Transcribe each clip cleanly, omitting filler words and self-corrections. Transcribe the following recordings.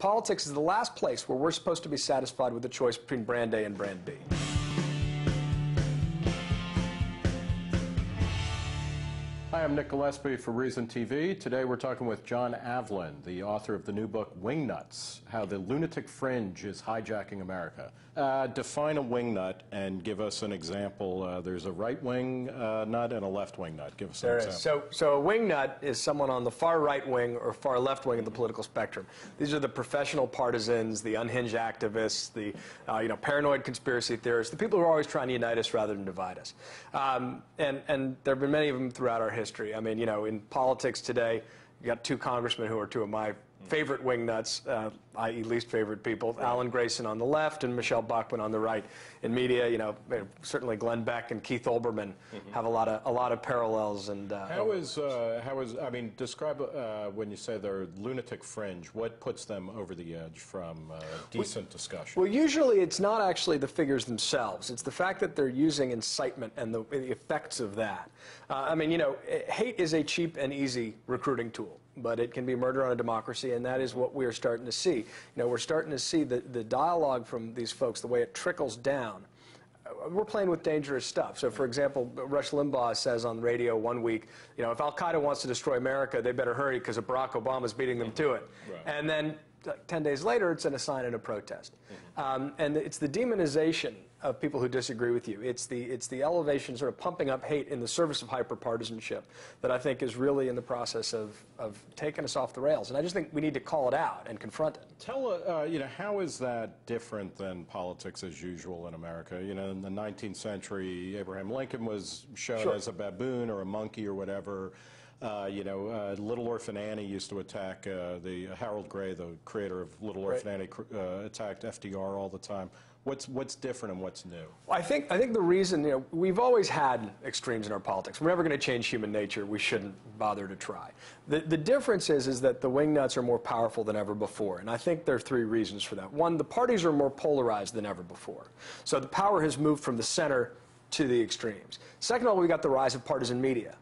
Politics is the last place where we're supposed to be satisfied with the choice between brand A and brand B. Hi, I'm Nick Gillespie for ReasonTV. Today we're talking with John Avlon, the author of the new book, Wingnuts, How the Lunatic Fringe is Hijacking America. Define a wingnut and give us an example. There's a right-wing nut and a left-wing nut. Give us an example. So a wingnut is someone on the far right wing or far left wing of the political spectrum. These are the professional partisans, the unhinged activists, the paranoid conspiracy theorists, the people who are always trying to unite us rather than divide us. And there have been many of them throughout our history. I mean, in politics today, you got two congressmen who are two of my favorite wingnuts, i.e. least favorite people, right. Alan Grayson on the left and Michelle Bachmann on the right. In media, certainly Glenn Beck and Keith Olbermann have a lot of parallels. And I mean, describe when you say they're lunatic fringe, what puts them over the edge from decent discussion? Well, usually it's not actually the figures themselves. It's the fact that they're using incitement and the effects of that. I mean, hate is a cheap and easy recruiting tool, but it can be murder on a democracy, and that is what we're starting to see. We're starting to see the dialogue from these folks, the way it trickles down. We're playing with dangerous stuff. So, for example, Rush Limbaugh says on the radio one week, if Al-Qaeda wants to destroy America, they better hurry because Barack Obama's beating them to it. Right. And then 10 days later, it's in a sign and a protest. And it's the demonization of people who disagree with you. It's the elevation, sort of pumping up hate in the service of hyper-partisanship that I think is really in the process of taking us off the rails. And I just think we need to call it out and confront it. Tell, how is that different than politics as usual in America? In the 19th century, Abraham Lincoln was shown as a baboon or a monkey or whatever. Little Orphan Annie used to attack, Harold Gray, the creator of Little Orphan Annie, attacked FDR all the time. What's different and what's new? Well, I think the reason, we've always had extremes in our politics. We're never going to change human nature. We shouldn't bother to try. The difference is that the wingnuts are more powerful than ever before, and I think there are three reasons for that. One, the parties are more polarized than ever before. So the power has moved from the center to the extremes. Second of all, we got the rise of partisan media.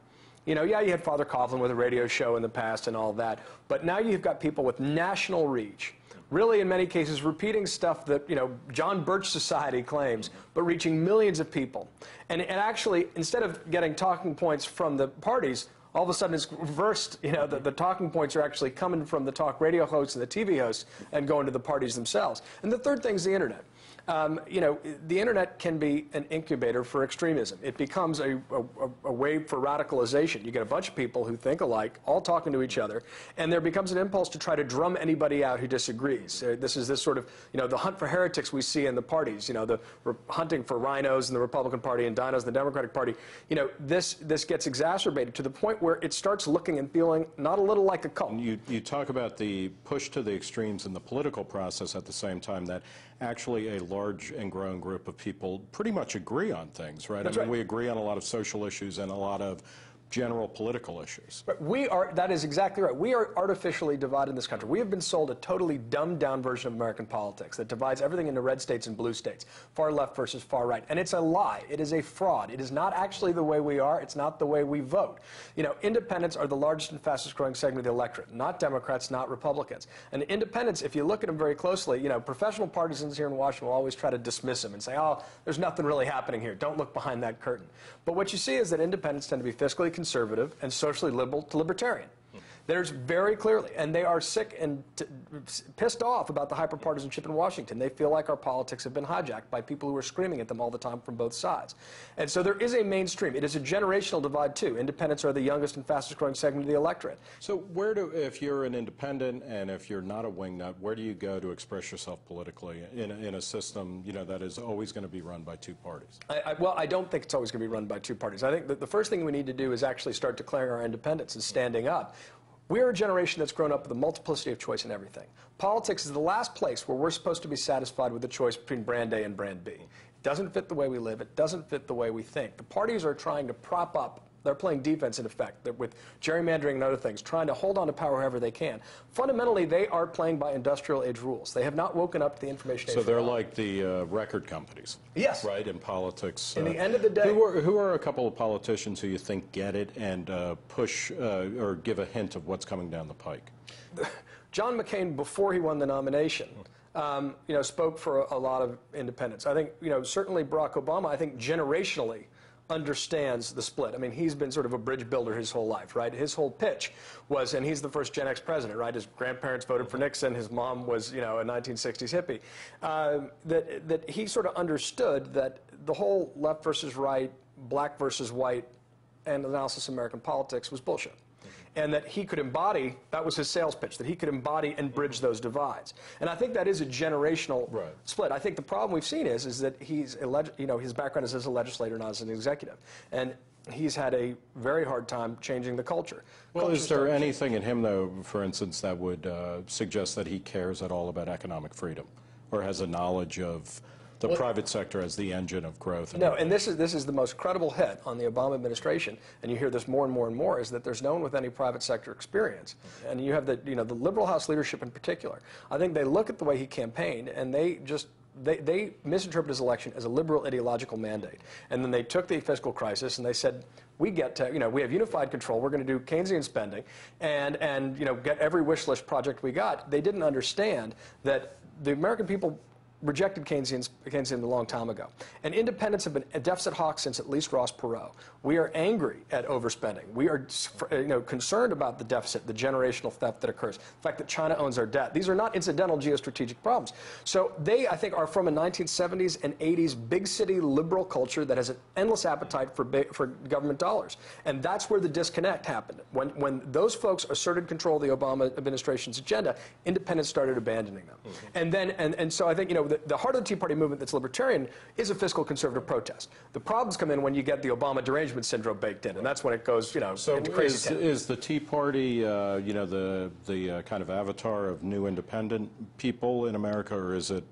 You had Father Coughlin with a radio show in the past and all that, but now you've got people with national reach, really in many cases repeating stuff that, John Birch Society claims, but reaching millions of people. And actually, instead of getting talking points from the parties, all of a sudden it's reversed. The talking points are actually coming from the talk radio hosts and the TV hosts and going to the parties themselves. And the third thing is the internet. The internet can be an incubator for extremism. It becomes a way for radicalization. You get a bunch of people who think alike, all talking to each other, and there becomes an impulse to try to drum anybody out who disagrees. This is this sort of, the hunt for heretics we see in the parties, the hunting for rhinos in the Republican Party and dinos in the Democratic Party. This gets exacerbated to the point where it starts looking and feeling not a little like a cult. You talk about the push to the extremes in the political process at the same time that actually a large and growing group of people pretty much agree on things, right? That's I mean, we agree on a lot of social issues and a lot of general political issues. But that is exactly right. We are artificially divided in this country. We have been sold a totally dumbed-down version of American politics that divides everything into red states and blue states, far left versus far right. And it's a lie. It is a fraud. It is not actually the way we are. It's not the way we vote. Independents are the largest and fastest growing segment of the electorate, not Democrats, not Republicans. And independents, if you look at them very closely, professional partisans here in Washington will always try to dismiss them and say, oh, there's nothing really happening here. Don't look behind that curtain. But what you see is that independents tend to be fiscally conservative and socially liberal to libertarian. There's very clearly, and they are sick and pissed off about the hyperpartisanship in Washington. They feel like our politics have been hijacked by people who are screaming at them all the time from both sides. And so there is a mainstream. It is a generational divide, too. Independents are the youngest and fastest growing segment of the electorate. So if you're an independent and if you're not a wingnut, where do you go to express yourself politically in a system, that is always going to be run by two parties? Well, I don't think it's always going to be run by two parties. I think that the first thing we need to do is actually start declaring our independence and standing up. We are a generation that's grown up with a multiplicity of choice in everything. Politics is the last place where we're supposed to be satisfied with the choice between brand A and brand B. It doesn't fit the way we live. It doesn't fit the way we think. The parties are trying to prop up. They're playing defense, in effect, with gerrymandering and other things, trying to hold on to power however they can. Fundamentally, they are playing by industrial age rules. They have not woken up to the information age. So they're like the record companies. Yes. Right, in politics. In the end of the day. Who are a couple of politicians who you think get it and push or give a hint of what's coming down the pike? John McCain, before he won the nomination, spoke for a lot of independents. I think, certainly Barack Obama, I think generationally understands the split. I mean, he's been sort of a bridge builder his whole life, right? His whole pitch was, and he's the first Gen X president, right? His grandparents voted for Nixon. His mom was, a 1960s hippie. That he sort of understood that the whole left versus right, black versus white, and analysis of American politics was bullshit. And that he could embody, that was his sales pitch, that he could embody and bridge those divides. And I think that is a generational split. I think the problem we've seen is that he's, his background is as a legislator, not as an executive. And he's had a very hard time changing the culture. Well, is there anything in him, though, for instance, that would suggest that he cares at all about economic freedom or has a knowledge of the private sector as the engine of growth? No, and this is the most credible hit on the Obama administration, and you hear this more and more and more, is that there's no one with any private sector experience. And you have the liberal House leadership in particular. I think they look at the way he campaigned, and they misinterpret his election as a liberal ideological mandate. And then they took the fiscal crisis and they said, we get to, we have unified control, we're going to do Keynesian spending, and get every wish list project we got. They didn't understand that the American people rejected Keynesian a long time ago. And independents have been a deficit hawk since at least Ross Perot. We are angry at overspending. We are concerned about the deficit, the generational theft that occurs, the fact that China owns our debt. These are not incidental geostrategic problems. So they, I think, are from a 1970s and 80s big city liberal culture that has an endless appetite for government dollars. And that's where the disconnect happened. When those folks asserted control of the Obama administration's agenda, independents started abandoning them. And then, and so I think, the heart of the Tea Party movement that's libertarian is a fiscal conservative protest. The problems come in when you get the Obama derangement syndrome baked in, and that's when it goes, into crazy. Is the Tea Party, the kind of avatar of new independent people in America, or is it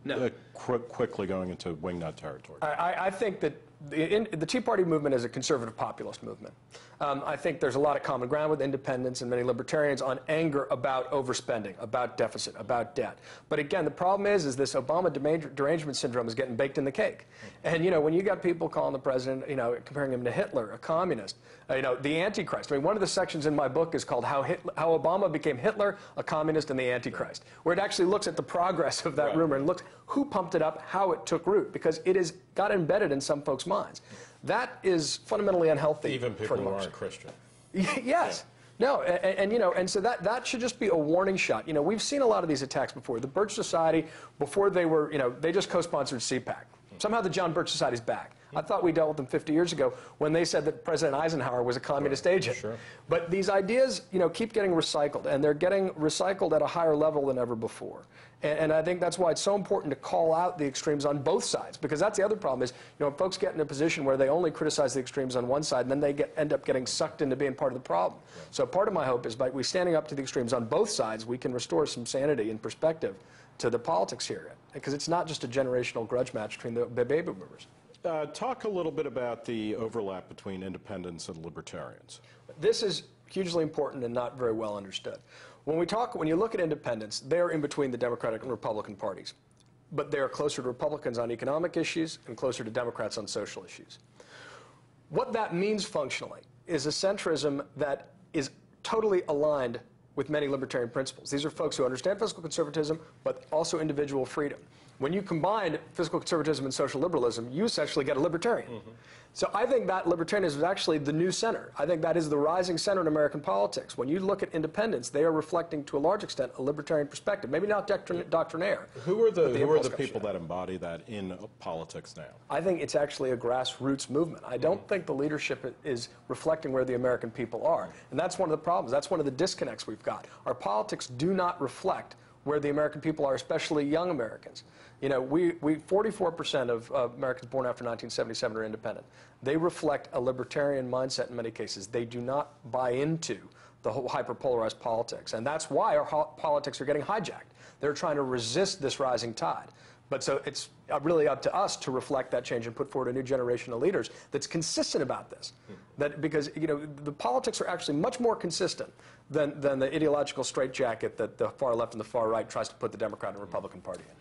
quickly going into wingnut territory? I think that the Tea Party movement is a conservative populist movement. I think there's a lot of common ground with independents and many libertarians on anger about overspending, about deficit, about debt. But again, the problem is this Obama derangement syndrome is getting baked in the cake. And when you got people calling the president, comparing him to Hitler, a communist, the Antichrist. I mean, one of the sections in my book is called How Obama Became Hitler, a Communist, and the Antichrist, where it actually looks at the progress of that rumor and looks who pumped it up, how it took root, because it is got embedded in some folks' minds. That is fundamentally unhealthy. Even people who aren't Christian. Yes. No, and so that should just be a warning shot. We've seen a lot of these attacks before. The Birch Society, before they were, they just co-sponsored CPAC. Somehow the John Birch Society's back. I thought we dealt with them 50 years ago when they said that President Eisenhower was a communist agent. Sure. But these ideas, keep getting recycled, and they're getting recycled at a higher level than ever before. And I think that's why it's so important to call out the extremes on both sides, because that's the other problem is, folks get in a position where they only criticize the extremes on one side, and then they end up getting sucked into being part of the problem. Yeah. So part of my hope is by we standing up to the extremes on both sides, we can restore some sanity and perspective to the politics here, because it's not just a generational grudge match between the baby boomers. Talk a little bit about the overlap between independents and libertarians. This is hugely important and not very well understood. When you look at independents, they're in between the Democratic and Republican parties, but they're closer to Republicans on economic issues and closer to Democrats on social issues. What that means functionally is a centrism that is totally aligned with many libertarian principles. These are folks who understand fiscal conservatism, but also individual freedom. When you combine fiscal conservatism and social liberalism, you essentially get a libertarian. So I think that libertarianism is actually the new center. I think that is the rising center in American politics. When you look at independents, they are reflecting to a large extent a libertarian perspective, maybe not doctrinaire. Who are the people that embody that in politics now? I think it's actually a grassroots movement. I don't think the leadership is reflecting where the American people are. And that's one of the problems. That's one of the disconnects we've got. Our politics do not reflect where the American people are, especially young Americans. 44% of Americans born after 1977 are independent. They reflect a libertarian mindset in many cases. They do not buy into the whole hyper-polarized politics. And that's why our politics are getting hijacked. They're trying to resist this rising tide. But so it's really up to us to reflect that change and put forward a new generation of leaders that's consistent about this. Because the politics are actually much more consistent than the ideological straitjacket that the far left and the far right tries to put the Democrat and Republican Party in.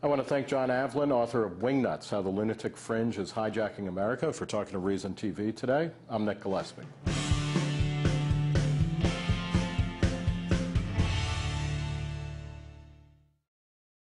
I want to thank John Avlon, author of Wingnuts, How the Lunatic Fringe is Hijacking America, for talking to Reason TV today. I'm Nick Gillespie.